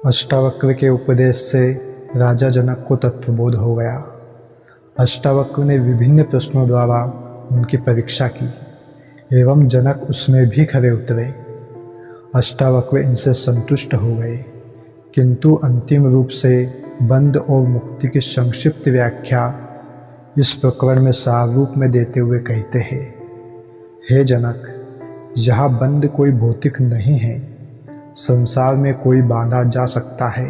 अष्टावक्र के उपदेश से राजा जनक को तत्वबोध हो गया। अष्टावक्र ने विभिन्न प्रश्नों द्वारा उनकी परीक्षा की एवं जनक उसमें भी खरे उतरे। अष्टावक्र इनसे संतुष्ट हो गए, किंतु अंतिम रूप से बंध और मुक्ति की संक्षिप्त व्याख्या इस प्रकरण में सार रूप में देते हुए कहते हैं, हे जनक, यह बंध कोई भौतिक नहीं है। संसार में कोई बांधा जा सकता है,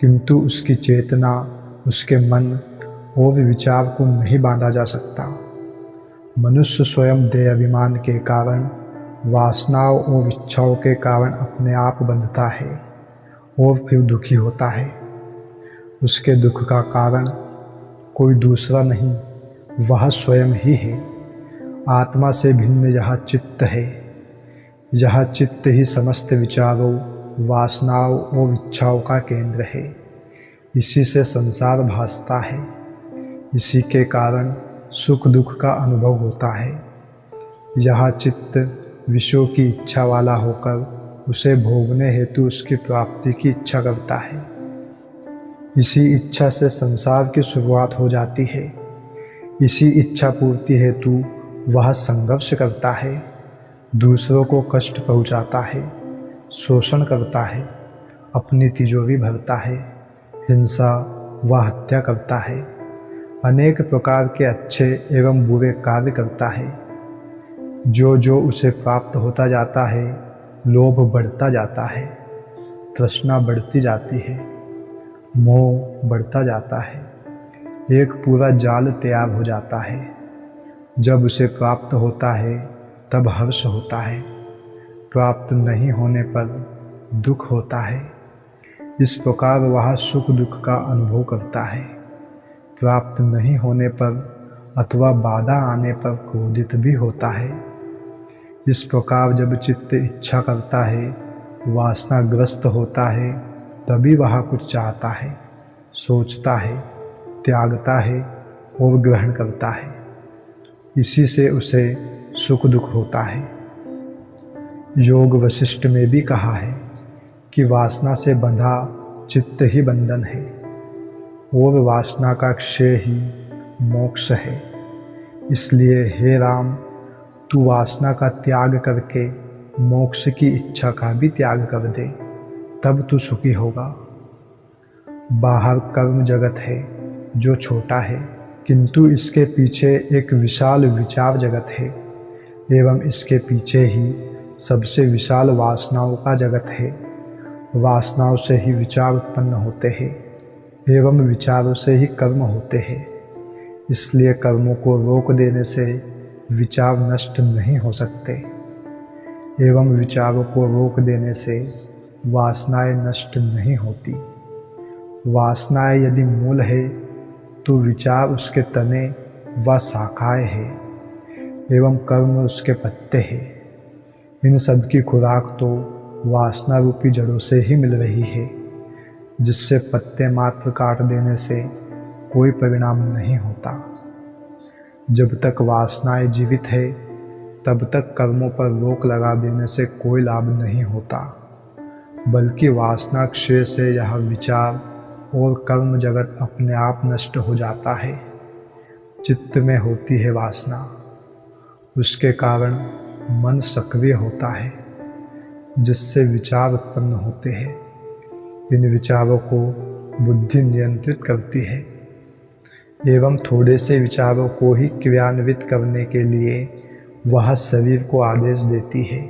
किंतु उसकी चेतना, उसके मन और विचार को नहीं बांधा जा सकता। मनुष्य स्वयं देह अभिमान के कारण, वासनाओं और इच्छाओं के कारण अपने आप बंधता है और फिर दुखी होता है। उसके दुख का कारण कोई दूसरा नहीं, वह स्वयं ही है। आत्मा से भिन्न यह चित्त है। यह चित्त ही समस्त विचारों, वासनाओं और इच्छाओं का केंद्र है। इसी से संसार भासता है। इसी के कारण सुख दुख का अनुभव होता है। यह चित्त विषयों की इच्छा वाला होकर उसे भोगने हेतु उसकी प्राप्ति की इच्छा करता है। इसी इच्छा से संसार की शुरुआत हो जाती है। इसी इच्छा पूर्ति हेतु वह संघर्ष करता है, दूसरों को कष्ट पहुंचाता है, शोषण करता है, अपनी तिजोरी भरता है, हिंसा व हत्या करता है, अनेक प्रकार के अच्छे एवं बुरे कार्य करता है। जो जो उसे प्राप्त होता जाता है, लोभ बढ़ता जाता है, तृष्णा बढ़ती जाती है, मोह बढ़ता जाता है। एक पूरा जाल तैयार हो जाता है। जब उसे प्राप्त होता है तब हर्ष होता है, प्राप्त नहीं होने पर दुख होता है। इस प्रकार वह सुख दुख का अनुभव करता है। प्राप्त नहीं होने पर अथवा बाधा आने पर क्रोधित भी होता है। इस प्रकार जब चित्त इच्छा करता है, वासनाग्रस्त होता है, तभी वह कुछ चाहता है, सोचता है, त्यागता है और ग्रहण करता है। इसी से उसे सुख दुख होता है। योग वशिष्ठ में भी कहा है कि वासना से बंधा चित्त ही बंधन है और वासना का क्षय ही मोक्ष है। इसलिए हे राम, तू वासना का त्याग करके मोक्ष की इच्छा का भी त्याग कर दे, तब तू सुखी होगा। बाहर कर्म जगत है जो छोटा है, किंतु इसके पीछे एक विशाल विचार जगत है एवं इसके पीछे ही सबसे विशाल वासनाओं का जगत है। वासनाओं से ही विचार उत्पन्न होते हैं एवं विचारों से ही कर्म होते हैं। इसलिए कर्मों को रोक देने से विचार नष्ट नहीं हो सकते एवं विचारों को रोक देने से वासनाएं नष्ट नहीं होती। वासनाएं यदि मूल है तो विचार उसके तने व शाखाएं हैं एवं कर्म उसके पत्ते हैं। इन सब की खुराक तो वासना रूपी जड़ों से ही मिल रही है, जिससे पत्ते मात्र काट देने से कोई परिणाम नहीं होता। जब तक वासनाएं जीवित है, तब तक कर्मों पर रोक लगा देने से कोई लाभ नहीं होता, बल्कि वासना क्षय से यह विचार और कर्म जगत अपने आप नष्ट हो जाता है। चित्त में होती है वासना, उसके कारण मन सक्रिय होता है, जिससे विचार उत्पन्न होते हैं। इन विचारों को बुद्धि नियंत्रित करती है एवं थोड़े से विचारों को ही क्रियान्वित करने के लिए वह शरीर को आदेश देती है।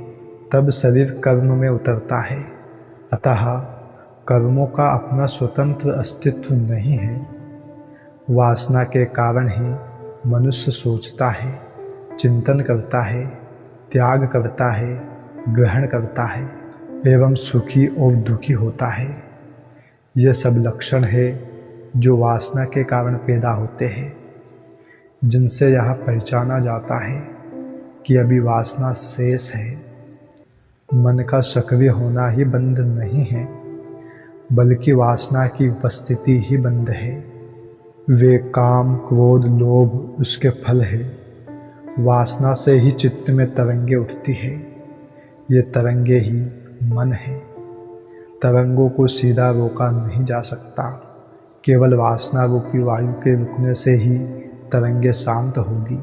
तब शरीर कर्म में उतरता है। अतः कर्मों का अपना स्वतंत्र अस्तित्व नहीं है। वासना के कारण ही मनुष्य सोचता है, चिंतन करता है, त्याग करता है, ग्रहण करता है एवं सुखी और दुखी होता है। ये सब लक्षण है जो वासना के कारण पैदा होते हैं, जिनसे यह पहचाना जाता है कि अभी वासना शेष है। मन का सक्रिय होना ही बंध नहीं है, बल्कि वासना की उपस्थिति ही बंध है। वे काम, क्रोध, लोभ उसके फल है। वासना से ही चित्त में तरंगे उठती है। ये तरंगे ही मन है। तरंगों को सीधा रोका नहीं जा सकता। केवल वासना रूपी वायु के रुकने से ही तरंगे शांत होगी।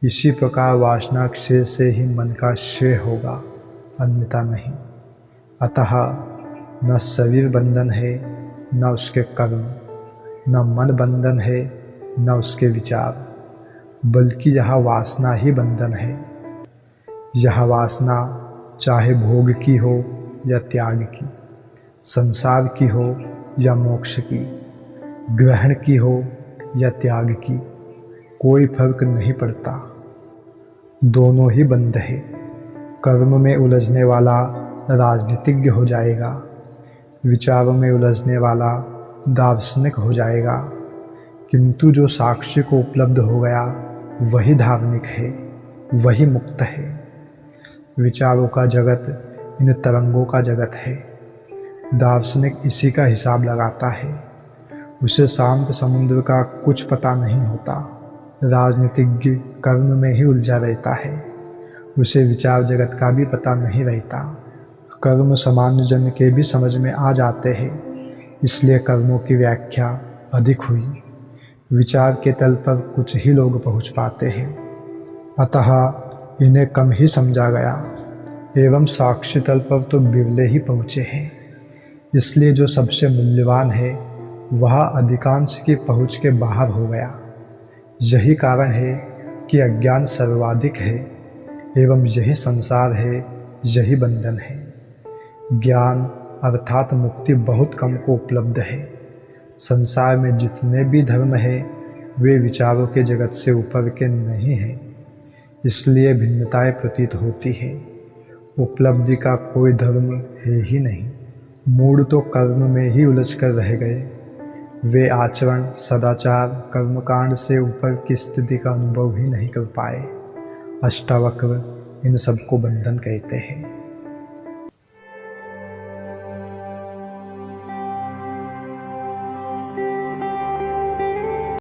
इसी प्रकार वासना क्षय से ही मन का क्षय होगा, अन्यथा नहीं। अतः न शरीर बंधन है, न उसके कर्म, न मन बंधन है, न उसके विचार, बल्कि यह वासना ही बंधन है। यह वासना चाहे भोग की हो या त्याग की, संसार की हो या मोक्ष की, ग्रहण की हो या त्याग की, कोई फर्क नहीं पड़ता, दोनों ही बंद है। कर्म में उलझने वाला राजनीतिज्ञ हो जाएगा, विचारों में उलझने वाला दार्शनिक हो जाएगा, किंतु जो साक्षी को उपलब्ध हो गया वही धार्मिक है, वही मुक्त है। विचारों का जगत इन तरंगों का जगत है। दार्शनिक इसी का हिसाब लगाता है, उसे शांत समुद्र का कुछ पता नहीं होता। राजनीतिज्ञ कर्म में ही उलझा रहता है, उसे विचार जगत का भी पता नहीं रहता। कर्म सामान्य जन के भी समझ में आ जाते हैं, इसलिए कर्मों की व्याख्या अधिक हुई। विचार के तल पर कुछ ही लोग पहुंच पाते हैं, अतः इन्हें कम ही समझा गया एवं साक्षी तल पर तो बिरले ही पहुँचे हैं। इसलिए जो सबसे मूल्यवान है वह अधिकांश की पहुँच के बाहर हो गया। यही कारण है कि अज्ञान सर्वाधिक है एवं यही संसार है, यही बंधन है। ज्ञान अर्थात मुक्ति बहुत कम को उपलब्ध है। संसार में जितने भी धर्म है वे विचारों के जगत से ऊपर के नहीं हैं, इसलिए भिन्नताएं प्रतीत होती है। उपलब्धि का कोई धर्म है ही नहीं। मूढ़ तो कर्म में ही उलझ कर रह गए। वे आचरण, सदाचार, कर्मकांड से ऊपर की स्थिति का अनुभव ही नहीं कर पाए। अष्टावक्र इन सबको बंधन कहते हैं।